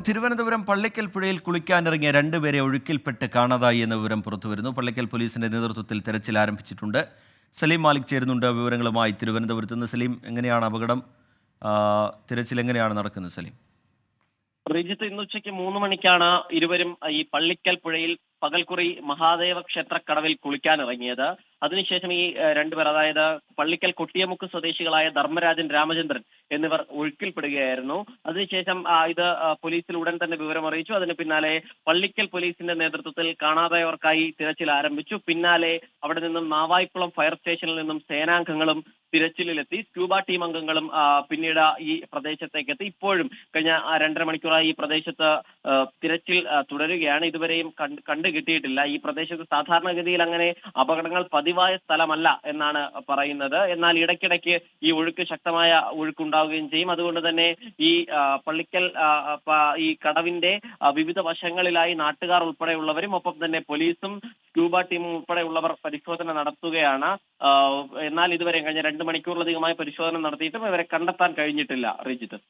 തിരുവനന്തപുരം പള്ളിക്കൽ പുഴയിൽ കുളിക്കാനിറങ്ങിയ രണ്ടുപേരെ ഒഴുക്കിൽപ്പെട്ട് കാണാതായി എന്ന വിവരം പുറത്തുവരുന്നു. പള്ളിക്കൽ പോലീസിന്റെ നേതൃത്വത്തിൽ തെരച്ചിൽ ആരംഭിച്ചിട്ടുണ്ട്. സലീം മാലിക് ചേരുന്നുണ്ട് വിവരങ്ങളുമായി തിരുവനന്തപുരത്ത് നിന്ന്. സലീം, എങ്ങനെയാണ് അപകടം? തിരച്ചിൽ എങ്ങനെയാണ് നടക്കുന്നത് സലീം? റിജിത്ത്, ഇന്ന് ഉച്ചയ്ക്ക് 3 മണിക്കാണ് ഇരുവരും ഈ പള്ളിക്കൽ പുഴയിൽ പകൽക്കുറി മഹാദേവ ക്ഷേത്രക്കടവിൽ കുളിക്കാനിറങ്ങിയത്. അതിനുശേഷം ഈ രണ്ടുപേർ, അതായത് പള്ളിക്കൽ കൊട്ടിയമുക്ക് സ്വദേശികളായ ധർമ്മരാജൻ, രാമചന്ദ്രൻ എന്നിവർ ഒഴുക്കിൽപ്പെടുകയായിരുന്നു. അതിനുശേഷം ഇത് പോലീസിൽ ഉടൻ തന്നെ വിവരം അറിയിച്ചു. അതിന് പിന്നാലെ പള്ളിക്കൽ പോലീസിന്റെ നേതൃത്വത്തിൽ കാണാതായവർക്കായി തിരച്ചിൽ ആരംഭിച്ചു. പിന്നാലെ അവിടെ നിന്നും നാവായിക്കുളം ഫയർ സ്റ്റേഷനിൽ നിന്നും സേനാംഗങ്ങളും തിരച്ചിലിലെത്തി. സ്ക്യൂബ ടീം അംഗങ്ങളും പിന്നീട് ഈ പ്രദേശത്തേക്ക് എത്തി. ഇപ്പോഴും കഴിഞ്ഞ 2.5 മണിക്കൂറായി ഈ പ്രദേശത്ത് തിരച്ചിൽ തുടരുകയാണ്. ഇതുവരെയും കണ്ടു കിട്ടിയിട്ടില്ല. ഈ പ്രദേശത്ത് സാധാരണഗതിയിൽ അങ്ങനെ അപകടങ്ങൾ പതിവായ സ്ഥലമല്ല എന്നാണ് പറയുന്നത്. എന്നാൽ ഇടയ്ക്കിടയ്ക്ക് ഈ ഒഴുക്ക്, ശക്തമായ ഒഴുക്കുണ്ടാവുകയും ചെയ്യും. അതുകൊണ്ട് തന്നെ ഈ പള്ളിക്കൽ ഈ കടവിന്റെ വിവിധ വശങ്ങളിലായി നാട്ടുകാർ ഉൾപ്പെടെയുള്ളവരും ഒപ്പം തന്നെ പോലീസും സ്ക്യൂബ ടീമും ഉൾപ്പെടെയുള്ളവർ പരിശോധന നടത്തുകയാണ്. എന്നാൽ ഇതുവരെ കഴിഞ്ഞ 2 മണിക്കൂറിലധികമായി പരിശോധന നടത്തിയിട്ടും ഇവരെ കണ്ടെത്താൻ കഴിഞ്ഞിട്ടില്ല. റിജിത്ത്.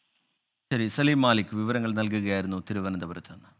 ശരി, സലീം മാലിക് വിവരങ്ങൾ നൽകുകയായിരുന്നു തിരുവനന്തപുരത്ത് നിന്ന്.